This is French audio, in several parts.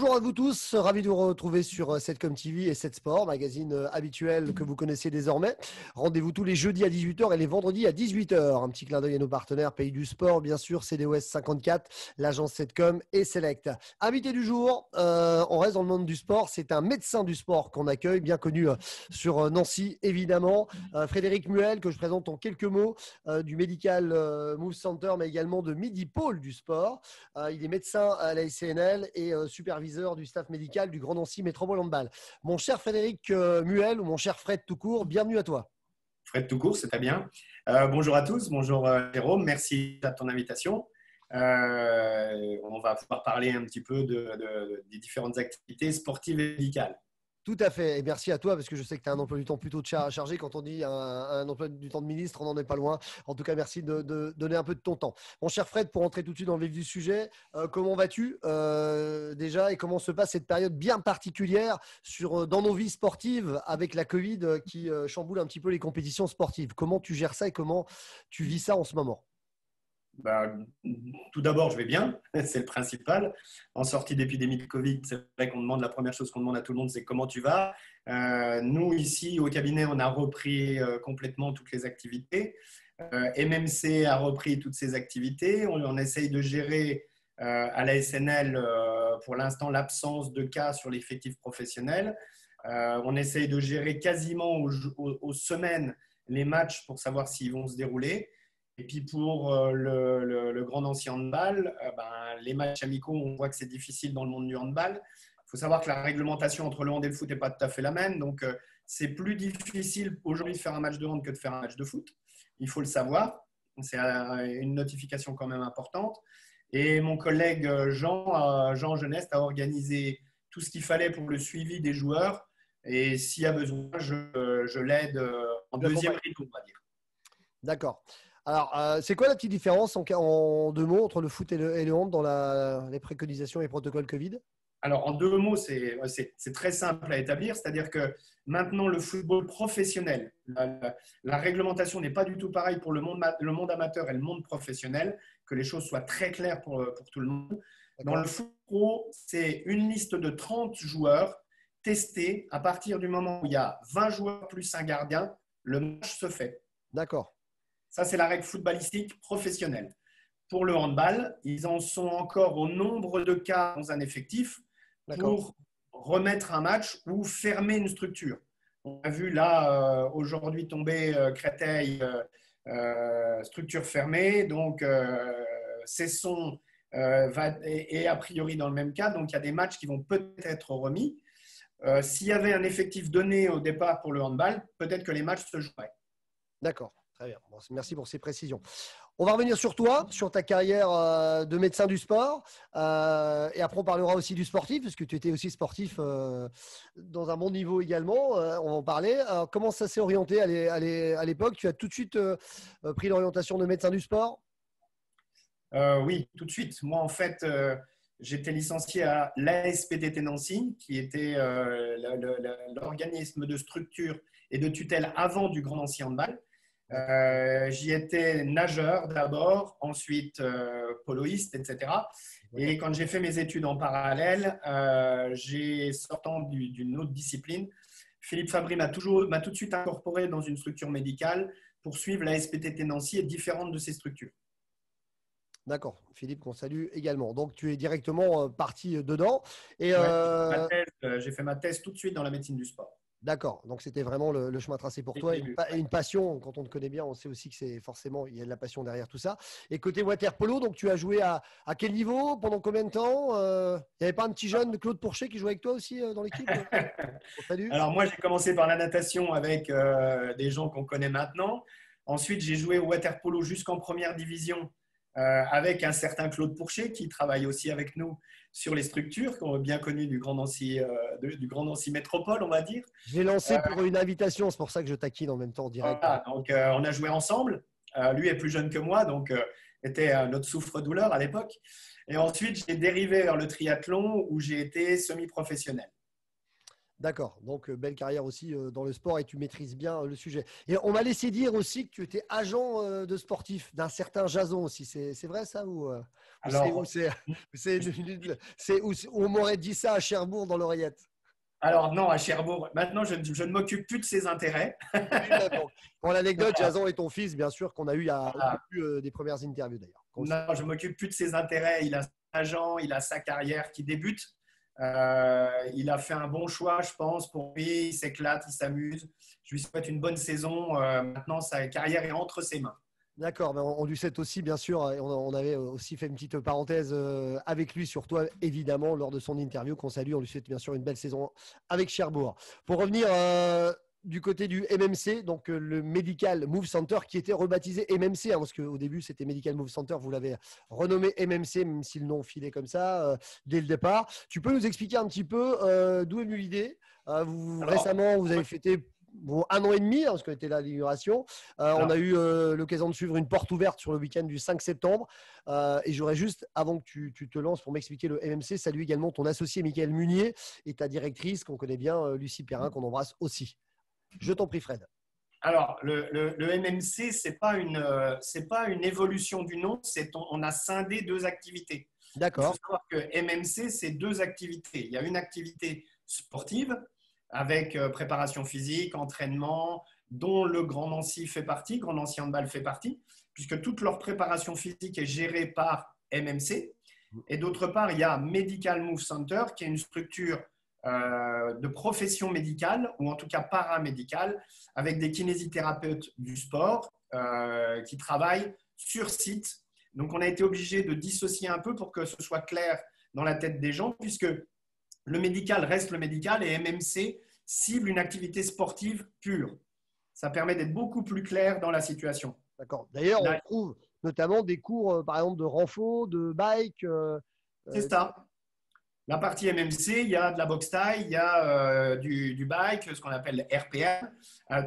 Bonjour à vous tous, ravi de vous retrouver sur 7com TV et 7 Sport, magazine habituel que vous connaissez désormais. Rendez-vous tous les jeudis à 18h et les vendredis à 18h. Un petit clin d'œil à nos partenaires Pays du Sport, bien sûr, CDOS 54, l'agence 7com et Select. Invité du jour, on reste dans le monde du sport, c'est un médecin du sport qu'on accueille, bien connu sur Nancy évidemment. Frédéric Muel, que je présente en quelques mots, du Medical Move Center, mais également de Midi Pôle du sport. Il est médecin à la SCNL et superviseur du staff médical du Grand Nancy Métropole Handball. Mon cher Frédéric Muel, ou mon cher Fred tout court, bienvenue à toi. Fred tout court, c'est très bien. Bonjour à tous, bonjour Jérôme, merci de ton invitation. On va pouvoir parler un petit peu des différentes activités sportives et médicales. Tout à fait, et merci à toi parce que je sais que tu as un emploi du temps plutôt chargé. Quand on dit un emploi du temps de ministre, on n'en est pas loin. En tout cas, merci de donner un peu de ton temps. Mon cher Fred, pour entrer tout de suite dans le vif du sujet, comment vas-tu déjà et comment se passe cette période bien particulière dans nos vies sportives avec la Covid qui chamboule un petit peu les compétitions sportives? Comment tu gères ça et comment tu vis ça en ce moment? Tout d'abord, je vais bien, c'est le principal. En sortie d'épidémie de Covid, c'est vrai qu'on demande, la première chose qu'on demande à tout le monde, c'est comment tu vas. Nous, ici, au cabinet, on a repris complètement toutes les activités. MMC a repris toutes ses activités. On essaye de gérer à la SNL, pour l'instant, l'absence de cas sur l'effectif professionnel. On essaye de gérer quasiment aux semaines les matchs pour savoir s'ils vont se dérouler. Et puis pour le Grand Nancy Handball, les matchs amicaux, on voit que c'est difficile dans le monde du handball. Il faut savoir que la réglementation entre le hand et le foot n'est pas tout à fait la même. Donc, c'est plus difficile aujourd'hui de faire un match de hand que de faire un match de foot. Il faut le savoir. C'est une notification quand même importante. Et mon collègue Jean Geneste a organisé tout ce qu'il fallait pour le suivi des joueurs. Et s'il y a besoin, je l'aide en deuxième rideau, on va dire. D'accord. Alors, c'est quoi la petite différence en deux mots entre le foot et le hand dans les préconisations et protocoles Covid? Alors, en deux mots, c'est très simple à établir. C'est-à-dire que maintenant, le football professionnel, la réglementation n'est pas du tout pareille pour le monde amateur et le monde professionnel, que les choses soient très claires pour tout le monde. Dans le foot pro, c'est une liste de 30 joueurs testés. À partir du moment où il y a 20 joueurs plus un gardien, le match se fait. D'accord. Ça, c'est la règle footballistique professionnelle. Pour le handball, ils en sont encore au nombre de cas dans un effectif pour remettre un match ou fermer une structure. On a vu là, aujourd'hui, tomber Créteil, structure fermée. Donc, Cesson est a priori dans le même cas. Donc, il y a des matchs qui vont peut-être être remis. S'il y avait un effectif donné au départ pour le handball, peut-être que les matchs se joueraient. D'accord. Très bien. Bon, merci pour ces précisions. On va revenir sur toi, sur ta carrière de médecin du sport. Et après, on parlera aussi du sportif, parce que tu étais aussi sportif dans un bon niveau également. On va en parler. Alors, comment ça s'est orienté à l'époque? Tu as tout de suite pris l'orientation de médecin du sport? Oui, tout de suite. Moi, en fait, j'étais licencié à l'ASPTT Nancy, qui était l'organisme de structure et de tutelle avant du Grand Nancy Handball. J'y étais nageur d'abord, ensuite poloiste, etc. Et quand j'ai fait mes études en parallèle, sortant d'une autre discipline, Philippe Fabry m'a tout de suite incorporé dans une structure médicale pour suivre la SPTT Nancy et différentes de ces structures. D'accord, Philippe, qu'on salue également. Donc, tu es directement parti dedans. Et j'ai fait ma thèse tout de suite dans la médecine du sport. D'accord, donc c'était vraiment le chemin tracé pour toi. Et une passion, quand on te connaît bien, on sait aussi que c'est forcément, il y a de la passion derrière tout ça. Et côté water polo, donc tu as joué à quel niveau? Pendant combien de temps? Il n'y avait pas un petit jeune, Claude Pourchet, qui jouait avec toi aussi dans l'équipe? Salut. Alors moi, j'ai commencé par la natation avec des gens qu'on connaît maintenant. Ensuite, j'ai joué au water polo jusqu'en première division avec un certain Claude Pourchet qui travaille aussi avec nous sur les structures qu'on a bien connues du Grand Nancy Métropole, on va dire. Je l'ai lancé pour une invitation, c'est pour ça que je taquine en même temps en direct. Voilà, donc on a joué ensemble. Lui est plus jeune que moi, donc était notre souffre-douleur à l'époque. Et ensuite, j'ai dérivé vers le triathlon où j'ai été semi-professionnel. D'accord. Donc, belle carrière aussi dans le sport et tu maîtrises bien le sujet. Et on m'a laissé dire aussi que tu étais agent de sportif d'un certain Jason aussi. C'est vrai ça ou c'est Alors, on m'aurait dit ça à Cherbourg dans l'oreillette? alors non, à Cherbourg, maintenant, je ne m'occupe plus de ses intérêts. Oui, d'accord. Pour l'anecdote, Voilà. Jason est ton fils, bien sûr, qu'on a eu au Voilà. début des premières interviews d'ailleurs. Non, je m'occupe plus de ses intérêts. Il a son agent, il a sa carrière qui débute. Il a fait un bon choix, je pense, pour lui. Il s'éclate, il s'amuse. Je lui souhaite une bonne saison. Maintenant, sa carrière est entre ses mains. D'accord, mais on lui souhaite aussi, bien sûr, et on avait aussi fait une petite parenthèse avec lui sur toi, évidemment, lors de son interview qu'on salue. On lui souhaite bien sûr une belle saison avec Cherbourg. Pour revenir du côté du MMC, donc le Medical Move Center qui était rebaptisé MMC, hein, parce qu'au début c'était Medical Move Center, vous l'avez renommé MMC, même si le nom filait comme ça dès le départ. Tu peux nous expliquer un petit peu d'où est venue l'idée Alors, récemment, vous avez fêté un an et demi, hein, parce que était là à l'inauguration. On a eu l'occasion de suivre une porte ouverte sur le week-end du 5 septembre. Et j'aurais juste, avant que tu te lances pour m'expliquer le MMC, saluer également ton associé Michael Munier et ta directrice qu'on connaît bien, Lucie Perrin, qu'on embrasse aussi. Je t'en prie, Fred. alors, le MMC, c'est pas une évolution du nom, on a scindé deux activités. Il faut D'accord. savoir que MMC, c'est deux activités. Il y a une activité sportive avec préparation physique, entraînement, dont le Grand Nancy fait partie, Grand Nancy Handball fait partie, puisque toute leur préparation physique est gérée par MMC. Et d'autre part, il y a Medical Move Center, qui est une structure de profession médicale, ou en tout cas paramédicale, avec des kinésithérapeutes du sport qui travaillent sur site. Donc, on a été obligé de dissocier un peu pour que ce soit clair dans la tête des gens, puisque le médical reste le médical et MMC cible une activité sportive pure. Ça permet d'être beaucoup plus clair dans la situation. D'accord. D'ailleurs, on Là, trouve notamment des cours, par exemple, de renfo, de bike. c'est ça. La partie MMC, il y a de la boxe taille, il y a du bike, ce qu'on appelle RPM.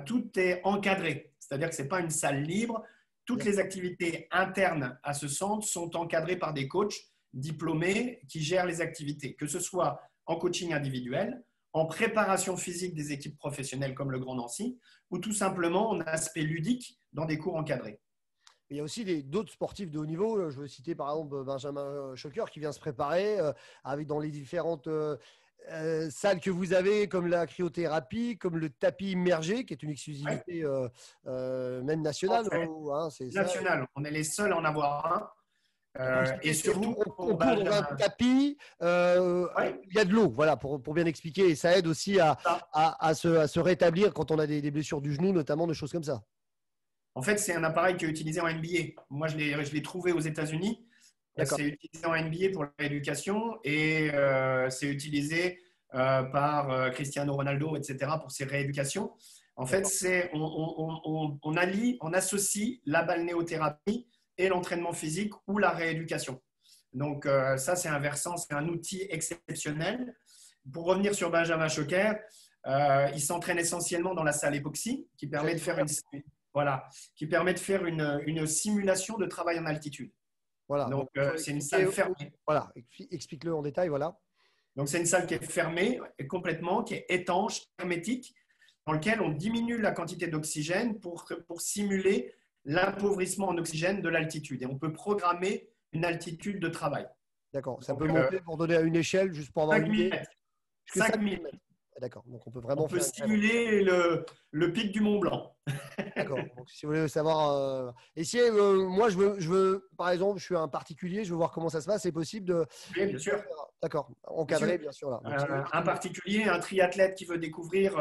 Tout est encadré, c'est-à-dire que ce n'est pas une salle libre. Toutes les activités internes à ce centre sont encadrées par des coachs diplômés qui gèrent les activités, que ce soit en coaching individuel, en préparation physique des équipes professionnelles comme le Grand Nancy, ou tout simplement en aspect ludique dans des cours encadrés. Il y a aussi d'autres sportifs de haut niveau. Je veux citer par exemple Benjamin Choqueur qui vient se préparer avec dans les différentes salles que vous avez, comme la cryothérapie, comme le tapis immergé, qui est une exclusivité même nationale. Hein, c'est ça. National, on est les seuls à en avoir un. Et surtout, on court dans un tapis, il y a de l'eau, voilà, pour bien expliquer. Et ça aide aussi à se rétablir quand on a des blessures du genou, notamment, des choses comme ça. En fait, c'est un appareil qui est utilisé en NBA. Moi, je l'ai trouvé aux États-Unis. C'est utilisé en NBA pour la rééducation et c'est utilisé par Cristiano Ronaldo, etc., pour ses rééducations. En fait, on associe la balnéothérapie et l'entraînement physique ou la rééducation. Donc, ça, c'est un versant, c'est un outil exceptionnel. Pour revenir sur Benjamin Choquer, il s'entraîne essentiellement dans la salle époxy qui permet de faire une simulation de travail en altitude. Voilà. Donc, c'est une salle fermée. Voilà, explique-le en détail, voilà. Donc, c'est une salle qui est fermée complètement, qui est étanche, hermétique, dans laquelle on diminue la quantité d'oxygène pour simuler l'appauvrissement en oxygène de l'altitude. Et on peut programmer une altitude de travail. D'accord. Ça peut monter pour donner à une échelle, juste pour avoir 5 une idée. 000 mètres. 5 000 mètres. D'accord. Donc, on peut vraiment simuler le pic du Mont Blanc. D'accord. Donc, si vous voulez savoir. Et si moi, je veux, par exemple, je suis un particulier, je veux voir comment ça se passe, c'est possible de. Oui, bien sûr. D'accord. Encadré, bien sûr. Là. Donc, un particulier, un triathlète qui veut découvrir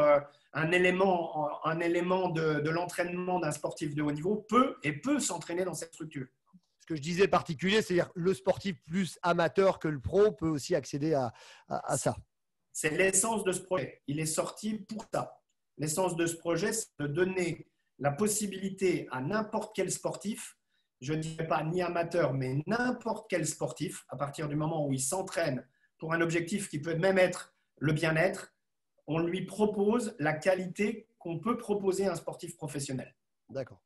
un élément de l'entraînement d'un sportif de haut niveau peut s'entraîner dans cette structure. Ce que je disais particulier, c'est-à-dire le sportif plus amateur que le pro peut aussi accéder à ça. C'est l'essence de ce projet. Il est sorti pour ça. L'essence de ce projet, c'est de donner la possibilité à n'importe quel sportif, je ne dirais pas ni amateur, mais n'importe quel sportif, à partir du moment où il s'entraîne pour un objectif qui peut même être le bien-être, on lui propose la qualité qu'on peut proposer à un sportif professionnel. D'accord.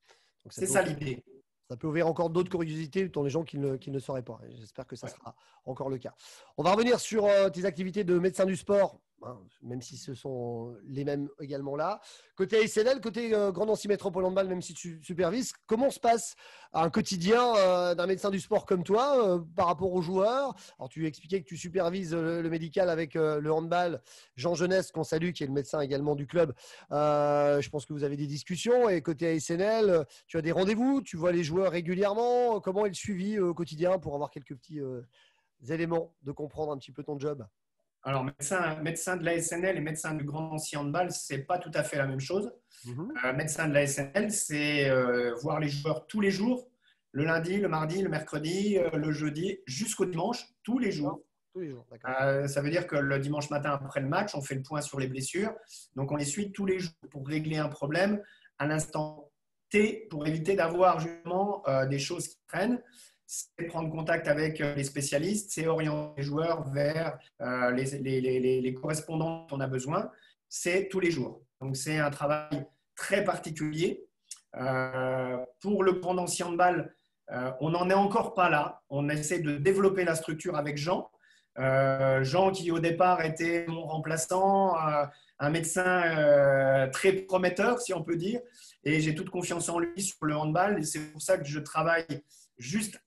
C'est ça l'idée. Ça peut ouvrir encore d'autres curiosités pour les gens qui ne le sauraient pas. J'espère que ça sera encore le cas. On va revenir sur tes activités de médecin du sport hein, même si ce sont les mêmes également là. Côté ASNL, côté Grand Nancy Métropole Handball, même si tu supervises, comment se passe un quotidien d'un médecin du sport comme toi par rapport aux joueurs? Alors, tu expliquais que tu supervises le médical avec le handball. Jean Jeunesse, qu'on salue, qui est le médecin également du club. Je pense que vous avez des discussions. Et côté ASNL, tu as des rendez-vous, tu vois les joueurs régulièrement. Comment est le suivi au quotidien pour avoir quelques petits éléments de comprendre un petit peu ton job? Alors, médecin de la SNL et médecin du Grand Nancy Handball, ce n'est pas tout à fait la même chose. Mhm. Médecin de la SNL, c'est voir les joueurs tous les jours, le lundi, le mardi, le mercredi, le jeudi, jusqu'au dimanche, tous les jours. Tous les jours, d'accord. Ça veut dire que le dimanche matin, après le match, on fait le point sur les blessures. Donc, on les suit tous les jours pour régler un problème à l'instant T pour éviter d'avoir justement des choses qui traînent. C'est prendre contact avec les spécialistes, c'est orienter les joueurs vers les correspondants dont on a besoin. C'est tous les jours. Donc, c'est un travail très particulier. Pour le Grand Nancy Handball, on n'en est encore pas là. On essaie de développer la structure avec Jean. Jean qui au départ était mon remplaçant, un médecin très prometteur si on peut dire, et j'ai toute confiance en lui sur le handball et c'est pour ça que je travaille juste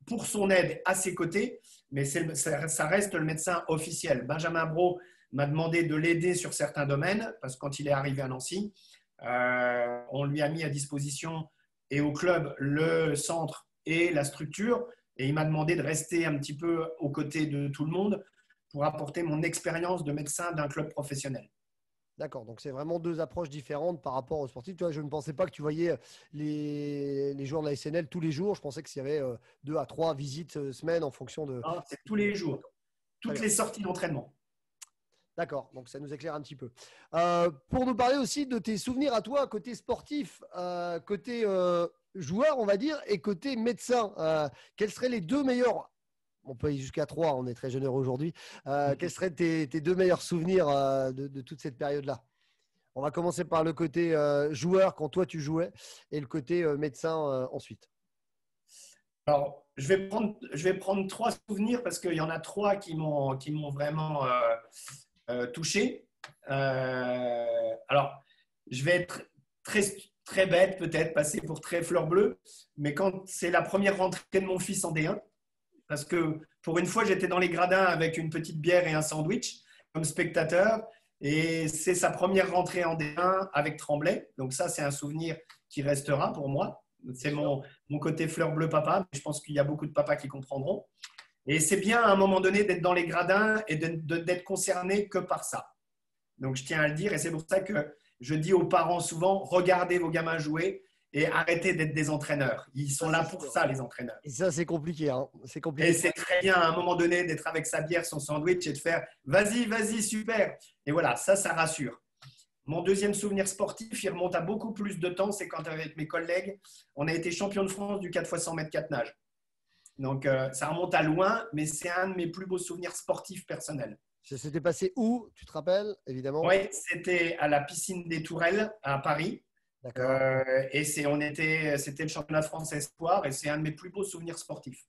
pour son aide à ses côtés, mais ça reste le médecin officiel. Benjamin Brault m'a demandé de l'aider sur certains domaines parce que quand il est arrivé à Nancy, on lui a mis à disposition et au club le centre et la structure. Et il m'a demandé de rester un petit peu aux côtés de tout le monde pour apporter mon expérience de médecin d'un club professionnel. D'accord, donc c'est vraiment deux approches différentes par rapport aux sportifs. Tu vois, je ne pensais pas que tu voyais les joueurs de la SNL tous les jours. Je pensais qu'il y avait 2 à 3 visites semaine en fonction de… Non, c'est tous les jours, Très toutes bien. les sorties d'entraînement. D'accord, donc ça nous éclaire un petit peu. Pour nous parler aussi de tes souvenirs à toi, côté sportif, côté joueur, on va dire, et côté médecin, quels seraient les deux meilleurs, on peut aller jusqu'à 3, on est très généreux aujourd'hui, quels seraient tes deux meilleurs souvenirs de toute cette période-là? On va commencer par le côté joueur quand toi tu jouais et le côté médecin ensuite. Alors, je vais prendre 3 souvenirs parce qu'il y en a 3 qui m'ont vraiment touché. Alors, je vais être très, très bête peut-être, passer pour très fleur bleue, mais quand c'est la première rentrée de mon fils en D1, parce que pour une fois, j'étais dans les gradins avec une petite bière et un sandwich comme spectateur. Et c'est sa première rentrée en D1 avec Tremblay. Donc ça, c'est un souvenir qui restera pour moi. C'est mon côté fleur bleue papa. Je pense qu'il y a beaucoup de papas qui comprendront. Et c'est bien à un moment donné d'être dans les gradins et d'être concerné que par ça. Donc je tiens à le dire et c'est pour ça que je dis aux parents souvent, regardez vos gamins jouer et arrêtez d'être des entraîneurs. Ils sont Ça, là c'est pour sûr. ça, les entraîneurs. Et ça, c'est compliqué, hein. C'est Et compliqué. c'est très bien à un moment donné d'être avec sa bière, son sandwich et de faire vas-y, vas-y, super. Et voilà, ça rassure. Mon deuxième souvenir sportif, il remonte à beaucoup plus de temps. C'est quand, avec mes collègues, on a été champion de France du 4 x 100 mètres 4 nages. Donc, ça remonte à loin, mais c'est un de mes plus beaux souvenirs sportifs personnels. Ça s'était passé où, tu te rappelles, évidemment? Oui, c'était à la piscine des Tourelles à Paris. D'accord. Et c'était le championnat de France Espoir et c'est un de mes plus beaux souvenirs sportifs.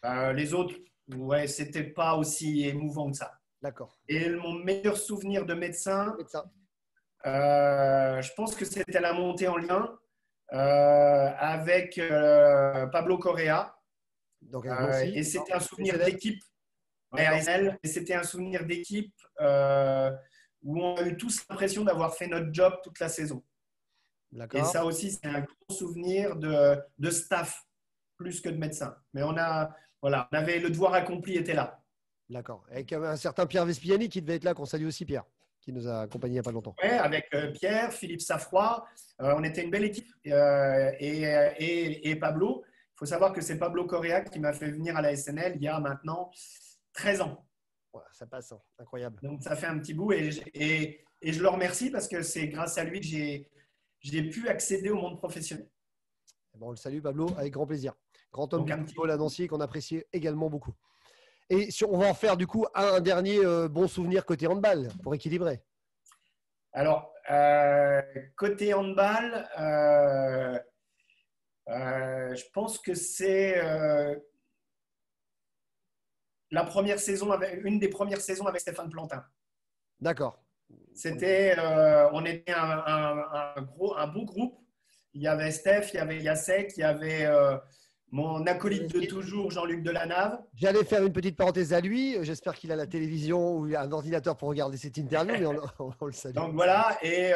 Les autres, ouais, c'était pas aussi émouvant que ça. D'accord. Et mon meilleur souvenir de médecin, Médecin. je pense que c'était la montée en lien avec Pablo Correa. Donc avec Nancy. Et c'était un souvenir SNL. d'équipe. Ouais, Nancy. Et c'était un souvenir d'équipe où on a eu tous l'impression d'avoir fait notre job toute la saison. Et D'accord. ça aussi, c'est un gros souvenir de staff plus que de médecin. Mais voilà, on avait le devoir accompli était là. D'accord. Avec un certain Pierre Vespiani qui devait être là, qu'on salue aussi, Pierre, qui nous a accompagnés il n'y a pas longtemps. Ouais, avec Pierre, Philippe Safroy, on était une belle équipe. Et Pablo, il faut savoir que c'est Pablo Correa qui m'a fait venir à la SNL il y a maintenant 13 ans. Ouais, ça passe, hein. Incroyable. Donc ça fait un petit bout et je le remercie parce que c'est grâce à lui que j'ai pu accéder au monde professionnel. Eh ben, on le salue, Pablo, avec grand plaisir. Grand homme Donc du un petit football à Nancy qu'on apprécie également beaucoup. Et on va en faire du coup un dernier bon souvenir côté handball pour équilibrer. Alors, côté handball, je pense que c'est une des premières saisons avec Stéphane Plantin. D'accord. On était un beau groupe. Il y avait Steph, il y avait Jacek, il y avait mon acolyte de toujours, Jean-Luc Delanave. J'allais faire une petite parenthèse à lui. J'espère qu'il a la télévision ou un ordinateur pour regarder cette interview, mais on le salue. Donc voilà, et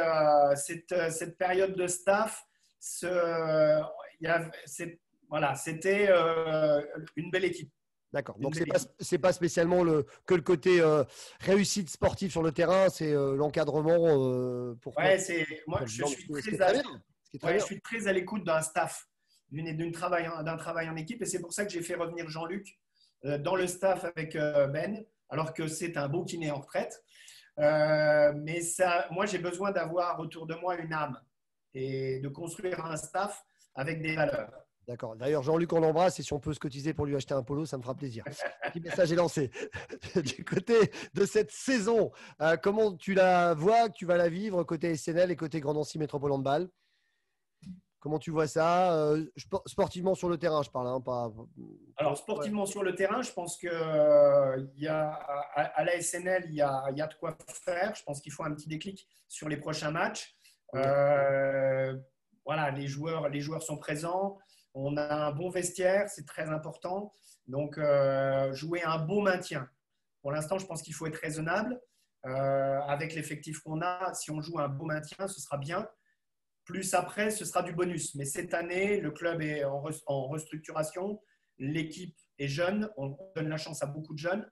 cette période de staff, voilà, c'était une belle équipe. D'accord. Donc, c'est pas spécialement que le côté réussite sportive sur le terrain, c'est l'encadrement pour toi. Ouais, moi, je suis je suis très à l'écoute d'un staff, d'un travail en équipe. Et c'est pour ça que j'ai fait revenir Jean-Luc dans le staff avec Ben, alors que c'est un beau kiné en retraite. Mais moi, j'ai besoin d'avoir autour de moi une âme et de construire un staff avec des valeurs. D'accord. D'ailleurs, Jean-Luc, on l'embrasse et si on peut se cotiser pour lui acheter un polo, ça me fera plaisir. Petit message est lancé. Du côté de cette saison, comment tu la vois, tu vas la vivre côté SNL et côté Grand Nancy Métropole Handball? Comment tu vois ça sportivement sur le terrain, je parle. Hein, pas... Alors, sportivement sur le terrain, je pense qu'à la SNL, il y a de quoi faire. Je pense qu'il faut un petit déclic sur les prochains matchs. Voilà, les joueurs sont présents. On a un bon vestiaire, c'est très important. Donc, jouer un beau maintien. Pour l'instant, je pense qu'il faut être raisonnable. Avec l'effectif qu'on a, si on joue un beau maintien, ce sera bien. Plus après, ce sera du bonus. Mais cette année, le club est en restructuration. L'équipe est jeune. On donne la chance à beaucoup de jeunes.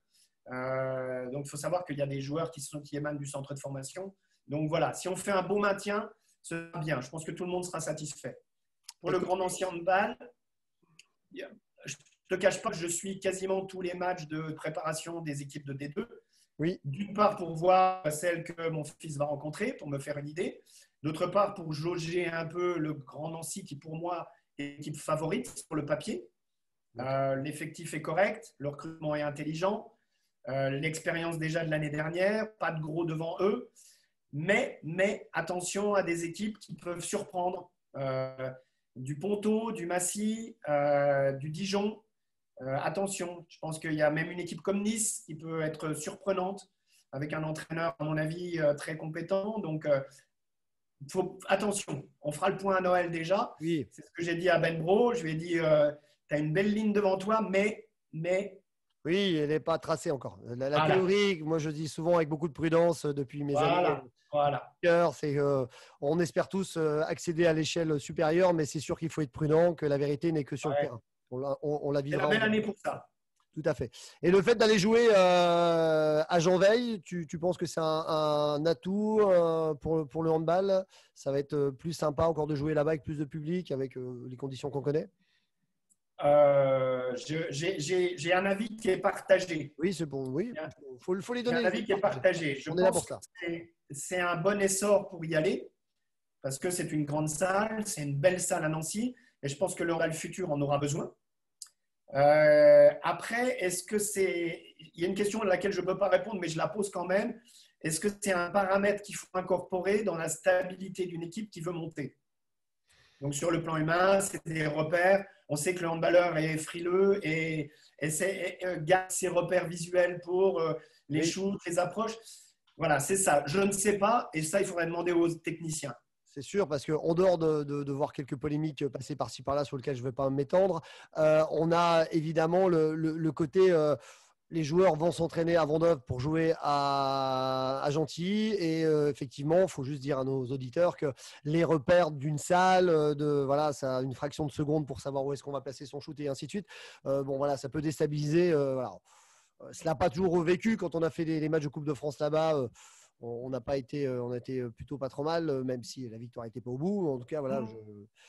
Donc, il faut savoir qu'il y a des joueurs qui émanent du centre de formation. Donc, voilà, si on fait un beau maintien, ce sera bien. Je pense que tout le monde sera satisfait. Pour le Grand Nancy Handball, je ne te cache pas que je suis quasiment tous les matchs de préparation des équipes de D2. Oui. D'une part, pour voir celles que mon fils va rencontrer, pour me faire une idée. D'autre part, pour jauger un peu le Grand Nancy, qui pour moi est l'équipe favorite sur le papier. L'effectif est correct, le recrutement est intelligent, l'expérience déjà de l'année dernière, pas de gros devant eux. Mais attention à des équipes qui peuvent surprendre. Du Ponto, du Massy, du Dijon. Attention, je pense qu'il y a même une équipe comme Nice qui peut être surprenante avec un entraîneur, à mon avis, très compétent. Donc, attention, on fera le point à Noël déjà. Oui. C'est ce que j'ai dit à Ben Bro. Je lui ai dit, tu as une belle ligne devant toi, mais… Oui, elle n'est pas tracée encore. La théorie, moi je dis souvent avec beaucoup de prudence depuis mes années. Voilà. C'est on espère tous accéder à l'échelle supérieure, mais c'est sûr qu'il faut être prudent, que la vérité n'est que sur le terrain. On la vivra. C'est la belle année pour ça. Tout à fait. Et le fait d'aller jouer à Jeanveil, tu penses que c'est un atout pour le handball? Ça va être plus sympa encore de jouer là-bas avec plus de public, avec les conditions qu'on connaît? J'ai un avis qui est partagé. Oui, c'est bon. Oui, faut les donner. J'ai un avis qui est partagé. Je pense que c'est un bon essor pour y aller parce que c'est une grande salle, c'est une belle salle à Nancy et je pense que le handball futur en aura besoin. Après, il y a une question à laquelle je ne peux pas répondre, mais je la pose quand même. Est-ce que c'est un paramètre qu'il faut incorporer dans la stabilité d'une équipe qui veut monter? Donc, sur le plan humain, c'est des repères. On sait que le handballeur est frileux et garde ses repères visuels pour les shoots, les approches. Voilà, c'est ça. Je ne sais pas et ça, il faudrait demander aux techniciens. C'est sûr, parce qu'en dehors de voir quelques polémiques passer par-ci par-là sur lesquelles je ne vais pas m'étendre, on a évidemment le côté les joueurs vont s'entraîner à Vendôme pour jouer à Gentilly et effectivement, il faut juste dire à nos auditeurs que les repères d'une salle, ça a une fraction de seconde pour savoir où est-ce qu'on va placer son shoot et ainsi de suite. Ça peut déstabiliser. Cela n'a pas toujours vécu quand on a fait les matchs de Coupe de France là-bas. On a été plutôt pas trop mal, même si la victoire n'était pas au bout. En tout cas, voilà,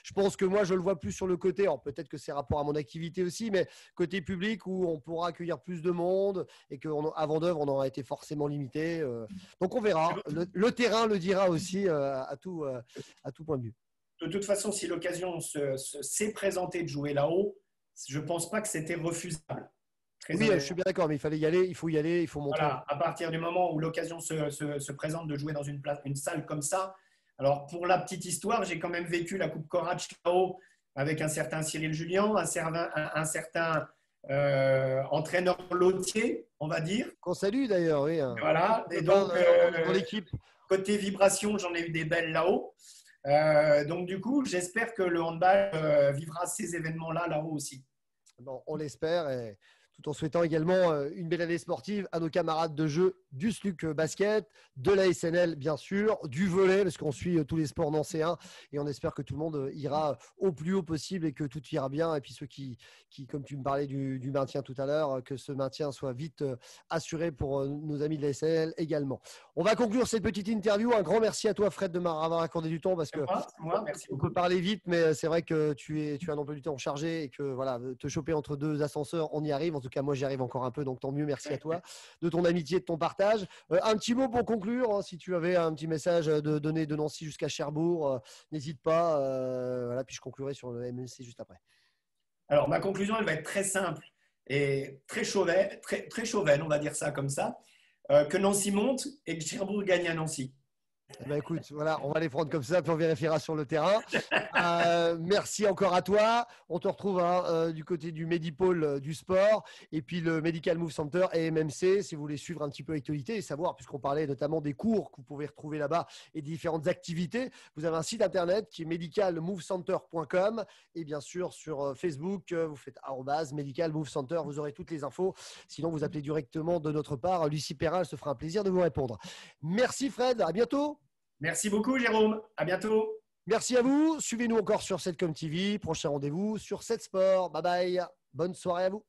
je pense que moi, je le vois plus sur le côté. Alors, peut-être que c'est rapport à mon activité aussi, mais côté public où on pourra accueillir plus de monde et qu'à Vendôme, on aura été forcément limité. Donc, on verra. Le terrain le dira aussi à tout point de vue. De toute façon, si l'occasion s'est présentée de jouer là-haut, je ne pense pas que c'était refusable. Oui, je suis bien d'accord, mais il fallait y aller, il faut montrer. Voilà, à partir du moment où l'occasion se présente de jouer dans une salle comme ça. Alors, pour la petite histoire, j'ai quand même vécu la Coupe Corach là-haut avec un certain Cyril Julien, un certain entraîneur lotier, on va dire. Qu'on salue d'ailleurs, oui. Voilà. Et donc, Dans l'équipe. Côté vibration, j'en ai eu des belles là-haut. Donc, du coup, j'espère que le handball vivra ces événements-là là-haut aussi. Bon, on l'espère, et tout en souhaitant également une belle année sportive à nos camarades de jeu du SLUC Basket, de la SNL bien sûr, du volley, parce qu'on suit tous les sports nancéens et on espère que tout le monde ira au plus haut possible et que tout ira bien. Et puis ceux qui comme tu me parlais du maintien tout à l'heure, que ce maintien soit vite assuré pour nos amis de la SNL également. On va conclure cette petite interview. Un grand merci à toi Fred de m'avoir accordé du temps, parce que moi, merci on beaucoup. peut parler vite, mais c'est vrai que tu as un emploi du temps chargé et que voilà, te choper entre deux ascenseurs, on y arrive. En tout cas, moi, j'y arrive encore un peu, donc tant mieux. Merci à toi de ton amitié, de ton partage. Un petit mot pour conclure, hein, si tu avais un petit message de donner de Nancy jusqu'à Cherbourg, n'hésite pas. Voilà, puis je conclurai sur le MLC juste après. Alors, ma conclusion, elle va être très simple et très chauvine, on va dire ça comme ça. Que Nancy monte et que Cherbourg gagne à Nancy. Eh ben écoute, voilà, on va les prendre comme ça, puis on vérifiera sur le terrain. Merci encore à toi. On te retrouve du côté du Medipôle du sport et puis le Medical Move Center et MMC, si vous voulez suivre un petit peu l'actualité et savoir, puisqu'on parlait notamment des cours que vous pouvez retrouver là-bas et des différentes activités. Vous avez un site internet qui est medicalmovecenter.com et bien sûr sur Facebook, vous faites @Medical Move Center, vous aurez toutes les infos. Sinon, vous appelez directement de notre part. Lucie Perrin se fera un plaisir de vous répondre. Merci Fred, à bientôt. Merci beaucoup, Jérôme. À bientôt. Merci à vous. Suivez-nous encore sur 7com TV. Prochain rendez-vous sur 7 Sport. Bye bye. Bonne soirée à vous.